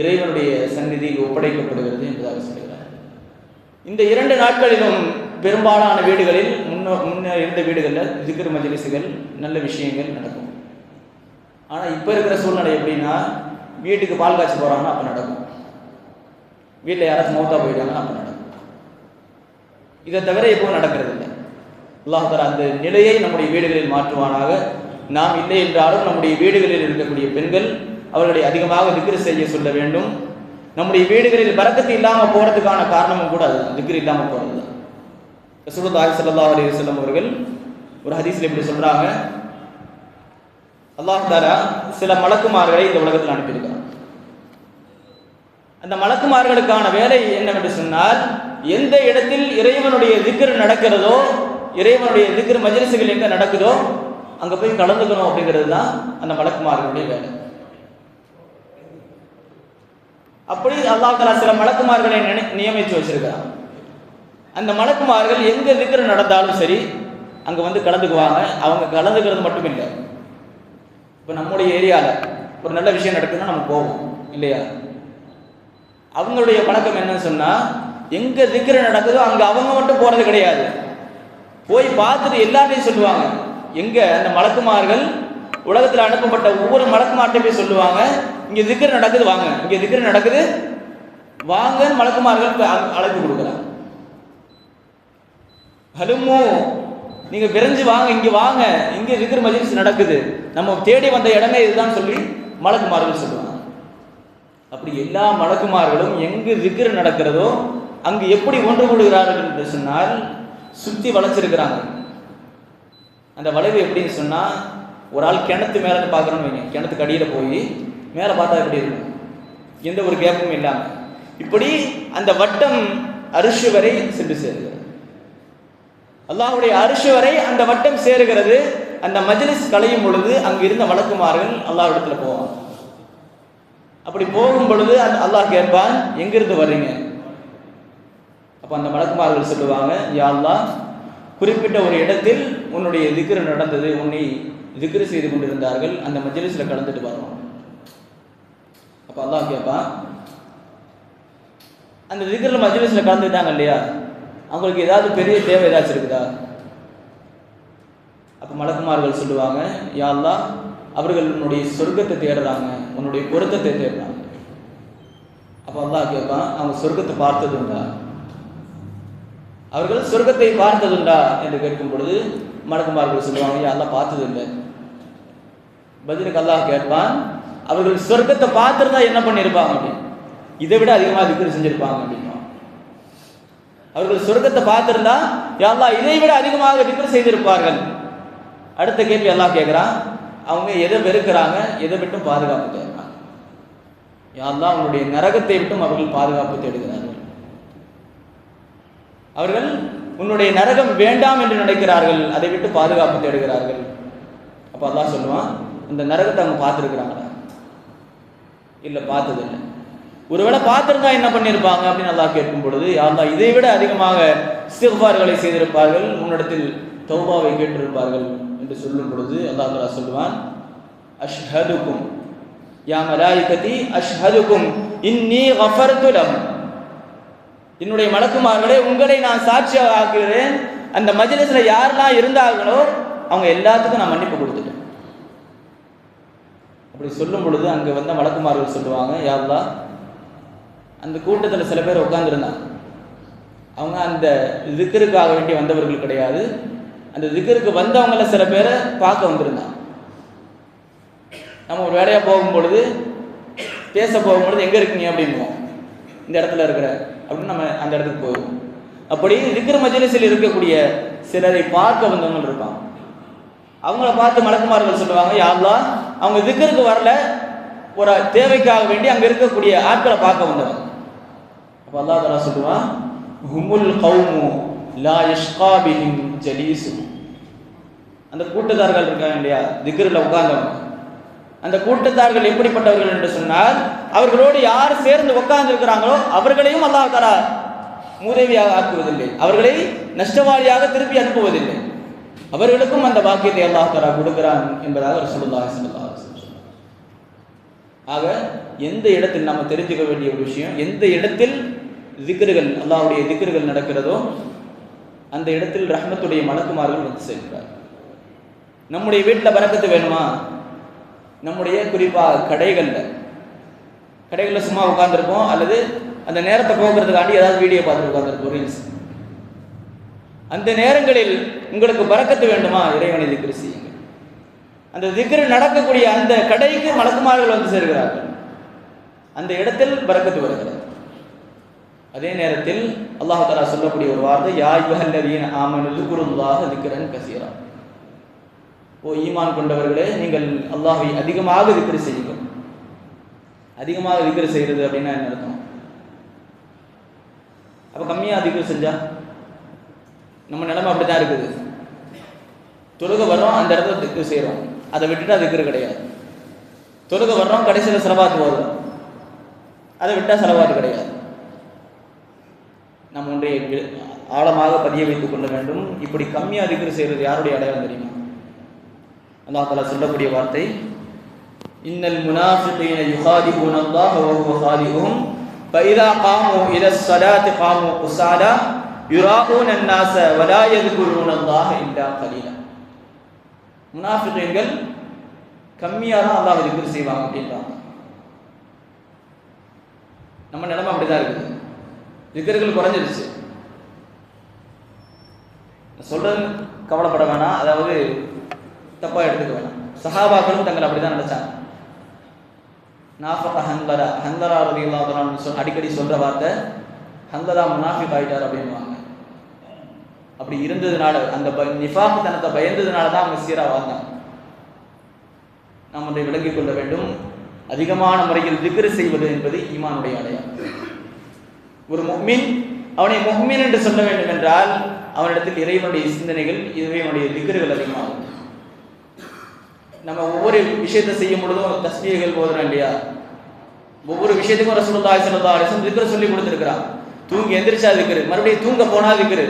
இறைவனுடைய சந்நிதியில் ஒப்படைக்கப்படுகிறது என்பதாக சொல்கிறார். இந்த 2 நாட்களிலும் பெரும்பாலான வீடுகளில் முன்ன இருந்த வீடுகளில் திக்ர் மஜ்லிஸ்கள், நல்ல விஷயங்கள் நடக்கும். ஆனால் இப்போ இருக்கிற சூழ்நிலை எப்படின்னா, வீட்டுக்கு பால் காய்ச்சி போகிறாங்கன்னா அப்போ நடக்கும், வீட்டில் யாராச்சும் மௌத்தா போயிட்டாங்கன்னா அப்போ நடக்கும். இதை தவிர இப்போ நடக்கிறது இல்லை. அல்லாஹ் தஆலா அந்த நிலையை நம்முடைய வீடுகளில் மாற்றுவானாக. நாம் இல்லை என்றாலும் நம்முடைய வீடுகளில் இருக்கக்கூடிய பெண்கள் அவர்களை அதிகமாக திக்ர் செய்ய சொல்ல வேண்டும். நம்முடைய வீடுகளில் பரக்கத்து இல்லாமல் போகிறதுக்கான காரணமும் கூட அது திக்ர் இல்லாமல் போகிறது தான். ரசூலுல்லாஹி ஸல்லல்லாஹு அலைஹி வஸல்லம் அவர்கள் ஒரு ஹதீஸில் இப்படி சொல்கிறாங்க, அல்லாஹ் தஆலா சில மலக்குமார்களை இந்த உலகத்தில் அனுப்பியிருக்கிறார். அந்த மலக்குமார்களுக்கான வேலை என்னவென்று சொன்னால், எந்த இடத்தில் இறைவனுடைய திக்ர் நடக்கிறதோ, இறைவனுடைய திக்ர் மஜ்லிஸ்கள் எங்கே நடக்குதோ அங்கே போய் கலந்துக்கணும் அப்படிங்கிறது தான் அந்த மலக்குமார்களுடைய வேலை. அப்படி அல்லாஹ் தஆலா சில மலக்குமார்களை நியமித்து வச்சிருக்கிறார். அந்த மலக்குமார்கள் எங்கே திக்ர் நடந்தாலும் சரி அங்கே வந்து கலந்துக்குவாங்க. அவங்க கலந்துக்கிறது மட்டும் இல்லை, இப்போ நம்முடைய ஏரியாவில் ஒரு நல்ல விஷயம் நடக்குதுன்னா நம்ம போவோம் இல்லையா? அவங்களுடைய பழக்கம் என்னன்னு சொன்னால், எங்கே திக்ர் நடக்குதோ அங்கே அவங்க மட்டும் போகிறது கிடையாது, போய் பார்த்துட்டு எல்லாத்தையும் சொல்லுவாங்க. எங்கே அந்த மலக்குமார்கள் உலகத்தில் அனுப்பப்பட்ட ஒவ்வொரு மலக்குமார்கிட்ட போய் சொல்லுவாங்க, இங்கே திக்ர் நடக்குது வாங்க, இங்கே திக்ர் நடக்குது வாங்கன்னு மலக்குமார்கள் அழைப்பு கொடுக்குறாங்க. ஹலுமோ, நீங்கள் விரைஞ்சு வாங்க, இங்கே வாங்க, இங்கே திக்ர் மஜ்லிஸ் நடக்குது, நம்ம தேடி வந்த இடமே இதுதான் சொல்லி மலக்குமார்கள் சொல்லுவாங்க. அப்படி எல்லா மலக்குமார்களும் எங்கு திக்ர் நடக்கிறதோ அங்கு எப்படி ஒன்று கூடுகிறார்கள் என்று சொன்னால், சுற்றி வளைச்சிருக்கிறாங்க. அந்த வளைவு எப்படின்னு சொன்னால், ஒரு ஆள் கிணத்து மேலே பார்க்குறோன்னு வைங்க, கிணத்துக்கு அடியில் போய் மேலே பார்த்தா எப்படி இருக்கும், எந்த ஒரு கேப்பும் இல்லாமல். இப்படி அந்த வட்டம் அரிஷ் வரை சென்று சேருகிறது. அல்லாஹ்வுடைய அரிஷ் வரை அந்த வட்டம் சேருகிறது. அந்த மஜ்லிஸ் கலையும் பொழுது அங்கு இருந்த மலக்குமார்கள் அல்லாஹ் இடத்துல போவாங்க. அப்படி போகும் பொழுது அல்லாஹ் கேட்பான், எங்கிருந்து வர்றீங்க? அப்போ அந்த மலக்குமார்கள் சொல்லுவாங்க, யா அல்லாஹ், குறிப்பிட்ட ஒரு இடத்தில் உன்னுடைய திக்ர் நடந்தது, உன்னை திக்ர் செய்து கொண்டிருந்தார்கள், அந்த மஜ்லிஸில் கலந்துட்டு வரோம். அப்போ அல்லாஹ் கேட்பான், அந்த திக்ர் மஜ்லிஸில் கலந்துட்டாங்க இல்லையா, அவங்களுக்கு ஏதாவது பெரிய தேவை ஏதாச்சும் இருக்குதா? அப்போ மலக்குமார்கள் சொல்லுவாங்க, யா அல்லாஹ், அவர்கள் உன்னுடைய சொர்க்கத்தை தேடுறாங்க, உன்னுடைய பொருத்தத்தை தேடுறாங்க. அப்போ அல்லாஹ் கேட்பான், அவங்க சொர்க்கத்தை பார்த்ததுண்டா? அவர்கள் சொர்க்கத்தை பார்த்ததுண்டா என்று கேட்கும் பொழுது மலக்குமார்கள் சொல்லுவாங்க, யா அல்லாஹ் பார்த்தது இல்லை. பதிலுக்கு அல்லாஹ் கேட்பான், அவர்கள் சொர்க்கத்தை பார்த்துருந்தா என்ன பண்ணியிருப்பாங்க அப்படின்னு, இதை விட அதிகமாக திக்ர் செஞ்சிருப்பாங்க அப்படின்னா. அவர்கள் சொர்க்கத்தை பார்த்திருந்தா யா அல்லாஹ் இதை விட அதிகமாக திக்ர் செய்திருப்பார்கள். அடுத்த கேள்வி அல்லாஹ் கேட்குறான், அவங்க எதை வெறுக்கிறாங்க, எதை விட்டும் பாதுகாப்பு தேடுறாங்க. யா அல்லாஹ், அவங்களுடைய நரகத்தை விட்டும் அவர்கள் பாதுகாப்பு தேடுகிறார்கள். அவர்கள் உன்னுடைய நரகம் வேண்டாம் என்று நினைக்கிறார்கள், அதை விட்டு பாதுகாப்பு தேடுகிறார்கள். அப்போ அல்லாஹ் சொல்லுவான், இந்த நரகத்தை அவங்க பார்த்துருக்குறாங்களா? இல்லை, பார்த்ததில்லை. ஒருவேளை பார்த்திருந்தா என்ன பண்ணியிருப்பாங்க அப்படின்னு அல்லாஹ் கேட்கும் பொழுது, யா அல்லாஹ், இதை விட அதிகமாக இஸ்திக்ஃபார்களை செய்திருப்பார்கள், முன்னிடத்தில் தௌபாவை கேட்டிருப்பார்கள் என்று சொல்லும் பொழுது அல்லாஹ் தஆலா சொல்லுவான், அஷ்ஹதுக்கும் யா மலாயிகதி அஷ்ஹதுக்கும் இன்னி கஃபர்து லஹும். என்னுடைய மலக்குமார்களே, உங்களை நான் சாட்சியாக ஆக்குகிறேன், அந்த மஜ்லிஸில் யாரெல்லாம் இருந்தார்களோ அவங்க எல்லாத்துக்கும் நான் மன்னிப்பு கொடுத்துட்டேன். அப்படி சொல்லும் பொழுது அங்கே வந்த மலக்குமார்கள் சொல்லுவாங்க, யா அல்லாஹ், அந்த கூட்டத்தில் சில பேர் உட்கார்ந்துருந்தாங்க, அவங்க அந்த திக்ருக்காக வேண்டி வந்தவர்கள் கிடையாது, அந்த திக்ருக்கு வந்தவங்கள சில பேரை பார்க்க வந்திருந்தாங்க. நம்ம ஒரு வேலையாக போகும்பொழுது பேச போகும்பொழுது எங்கே இருக்கீங்க அப்படின்வோம், இந்த இடத்துல இருக்கிற அப்படின்னு நம்ம அந்த இடத்துக்கு போயிடுவோம். அப்படி திக்ர் மஜ்லிஸில் இருக்கக்கூடிய சிலரை பார்க்க வந்தவங்க இருப்பாங்க. அவங்கள பார்த்து மலக்குமார்கள் சொல்லுவாங்க, யா அல்லாஹ், அவங்க திக்ருக்கு வரல, ஒரு தேவைக்காக வேண்டி அங்க இருக்கக்கூடிய ஆட்களை பார்க்க வந்தவங்க. அப்ப அல்லாஹ் தஆலா சொல்லுவான், ஹுமுல் கௌமு லா யஷ்கா பிஹிம் ஜலீசு. அந்த கூட்டத்தார்கள் இருக்காங்க இல்லையா, திக்ரில் உட்கார்ந்தவங்க, அந்த கூட்டத்தார்கள் எப்படிப்பட்டவர்கள் என்று சொன்னால், அவர்களோடு யார் சேர்ந்து உட்கார்ந்து இருக்கிறாங்களோ அவர்களையும் அல்லாஹ் தஆலா மூதேவியாக ஆக்குவதில்லை, அவர்களை நஷ்டவாளியாக திருப்பி அனுப்புவதில்லை, அவர்களுக்கும் அந்த பாக்கியத்தை அல்லாஹ் தஆலா கொடுக்கிறான் என்பதாக ரசூலுல்லாஹி ஸல்லல்லாஹு அலைஹி வஸல்லம். ஆக எந்த இடத்தில் நாம் தெரிஞ்சுக்க வேண்டிய ஒரு விஷயம், எந்த இடத்தில் திக்ருகள், அல்லாஹ்வுடைய திக்ருகள் நடக்கிறதோ அந்த இடத்தில் ரஹ்மத்துடைய மலக்குமார்கள் வந்து சேர்க்கிறார். நம்முடைய வீட்டில் பரக்கத்து வேணுமா, நம்முடைய குறிப்பாக கடைகளில் சும்மா உட்காந்துருப்போம், அல்லது அந்த நேரத்தை போக்குறதுக்காண்டி ஏதாவது வீடியோ பார்த்துட்டு உட்காந்துருப்போம், ரீல்ஸ். அந்த நேரங்களில் உங்களுக்கு பரக்கத்து வேண்டுமா, இறைவனை திக்ரு செய்யுங்க. அந்த திக்ரு நடக்கக்கூடிய அந்த கடைக்கு மலக்குமார்கள் வந்து சேர்கிறார்கள், அந்த இடத்தில் பரக்கத்து வருகிறது. அதே நேரத்தில் அல்லாஹ் தஆலா சொல்லக்கூடிய ஒரு வார்த்தை, யா அய்யுஹல்லதீன ஆமனு ذ்குருல்லாஹ ذிக்ரன் கஸீரா. ஓ ஈமான் கொண்டவர்களே, நீங்கள் அல்லாஹ்வை அதிகமாக திக்ரு செய்யுங்கள். அதிகமாக திக்ரு செய்கிறது அப்படின்னா என்ன அர்த்தம்? அப்போ கம்மியாக திக்ரு செஞ்சா நம்ம நிலைமை அப்படிதான் இருக்குது. தொழுக வர்றோம், அந்த இடத்துல திக்ரு செய்கிறோம், அதை விட்டுட்டா திக்ரு கிடையாது. தொழுக வர்றோம், கடைசியில் செலவாத்து போதும், அதை விட்டால் செலவாத்து கிடையாது. நம்ம ஒன்றை ஆழமாக பதிய வைத்துக் கொள்ள வேண்டும். இப்படி கம்மியாக திக்ரு செய்கிறது யாருடைய அடையாளம் தெரியுமா? அல்லாஹ் தஆலா சொல்லக்கூடிய வார்த்தை, இன்னல் முனாஃபிகீன யுகாதிபூன அல்லாஹ வ ஹுவ காதிபுஹும் ஃபஇதா காமு இலஸ் ஸலாத்தி காமு குஸாலா யுராஊன அன்-நாஸ வ லா யذ்குரூன அல்லாஹ இல்லா கலீலா. முனாஃபிகீன்கள் கம்மியாக தான் அல்லாஹ்வை திக்ர் செய்வாங்க அப்படின்றாங்க. நம்ம நிலைமை அப்படிதான் இருக்குது. திக்ர்கள் குறைஞ்சிருச்சு. சொல்றது கவலைப்பட வேணாம், அதாவது தப்பா எடுத்துக்க வேணாம். சஹாபாக்களும் தங்களை அப்படிதான் நினைச்சாங்க. நாஃபக ஹந்தலா ரலியல்லாஹு அன்ஹு அடிக்கடி சொல்ற வார்த்தை, ஹந்தலா முனாஃபிக் ஆயிட்டார் அப்படின்வாங்க. அப்படி இருந்ததுனால, அந்த நிஃபாக் தனத்தை பயந்ததுனால தான் அவங்க சீரா வாழ்ந்தாங்க. நாம் அதை விளங்கிக் கொள்ள வேண்டும். அதிகமான முறையில் திக்ர் செய்வது என்பது ஈமானுடைய அடையாளம். ஒரு முஃமின், அவனை முஃமின் என்று சொல்ல வேண்டும் என்றால் அவனிடத்தில் இறைவனுடைய சிந்தனைகள், இறைவனுடைய திக்ர்கள் அதிகமாகும். நம்ம ஒவ்வொரு விஷயத்தை செய்யும் பொழுதும் தஸ்பீஹ்கள் போதும் இல்லையா? ஒவ்வொரு விஷயத்துக்கும் ரசூலுல்லாஹி ஸல்லல்லாஹு அலைஹி வஸல்லம் திக்ர் சொல்லி கொடுத்துருக்கிறான். தூங்கி எந்திரிச்சா திக்ரு, மறுபடியும் தூங்க போனா திக்ரு,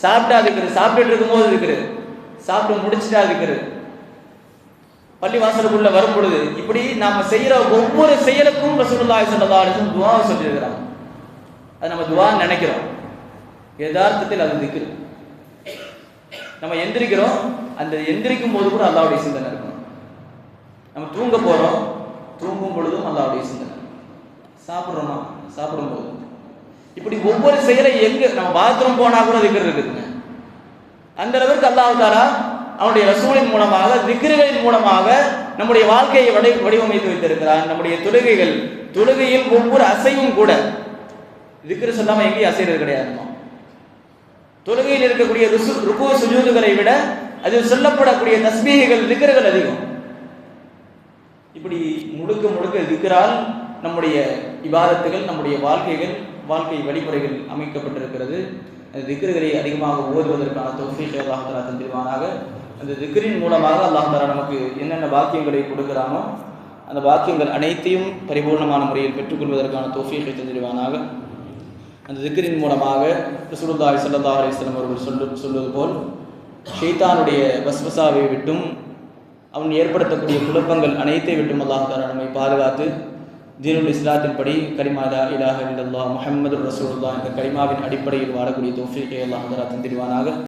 சாப்பிட்டா திக்ரு, சாப்பிட்டுட்டு இருக்கும்போது திக்ரு, சாப்பிட்டு முடிச்சுட்டா திக்ரு, பள்ளி வாசலுக்குள்ள வரும் பொழுது, இப்படி நாம செய்யற ஒவ்வொரு செயலுக்கும் ரசூலுல்லாஹி ஸல்லல்லாஹு அலைஹி வஸல்லம் துஆ சொல்லியிருக்கிறாங்க. அது நம்ம துஆன்னு நினைக்கிறோம், யதார்த்தத்தில் அது திக்ரு. நம்ம எந்திரிக்கிறோம், அந்த எந்திரிக்கும் போது கூட அல்லாஹ்வுடைய சிந்தனை இருக்கும். நம்ம தூங்க போறோம், தூங்கும் பொழுதும் அல்லாஹ்வுடைய சிந்தனை. சாப்பிட்றோமா, சாப்பிடும் போது, இப்படி ஒவ்வொரு செயலை எங்க நம்ம பாத்ரூம் போனா கூட திக்ர் இருக்குதுங்க. அந்த அளவிற்கு அல்லாஹ் தஆலா அவனுடைய ரசூலின் மூலமாக, திக்ர்களின் மூலமாக நம்முடைய வாழ்க்கையை வடிவமைத்து வைத்திருக்கிறான். நம்முடைய தொழுகையில் ஒவ்வொரு அசைவும் கூட திக்ர் சொல்லாம எங்கேயும் அசைறது கிடையாது. தொழுகையில் இருக்கக்கூடிய ருக்கு சுஜூதுகளை விட அதில் சொல்லப்படக்கூடிய தஸ்பீஹ்கள், திக்ர்கள் அதிகம். இப்படி முழுக்க திக்ரால் நம்முடைய இபாதத்துகள், நம்முடைய வாழ்க்கை வழிமுறைகள் அமைக்கப்பட்டிருக்கிறது. அந்த திக்ர்களை அதிகமாக ஓதுவதற்கான தௌஃபீக் அல்லாஹ் தஆலா தந்திருவானாக. அந்த திக்ரின் மூலமாக அல்லாஹ் தஆலா நமக்கு என்னென்ன பாக்கியங்களை கொடுக்கிறானோ அந்த பாக்கியங்கள் அனைத்தையும் பரிபூர்ணமான முறையில் பெற்றுக்கொள்வதற்கான தௌஃபீக்கை தந்திருவானாக. அந்த திக்ரின் மூலமாக ரசூலுல்லாஹி ஸல்லல்லாஹு அலைஹி வஸல்லம் அவர்கள் சொல்வது போல் ஷைத்தானுடைய வஸ்வசாவை விட்டும், அவன் ஏற்படுத்தக்கூடிய குழப்பங்கள் அனைத்தை விட்டும் அல்லாஹ் தஆலா நம்மை பாதுகாத்து, தீனுல் இஸ்லாத்தின் படி கலிமா லா இலாஹ இல்லல்லாஹ் முஹம்மதுர் ரசூலுல்லாஹ் என்ற கலிமாவின் அடிப்படையில் வாழக்கூடிய தௌஃபீக்கை அல்லாஹ் தஆலா தந்திருவானாக.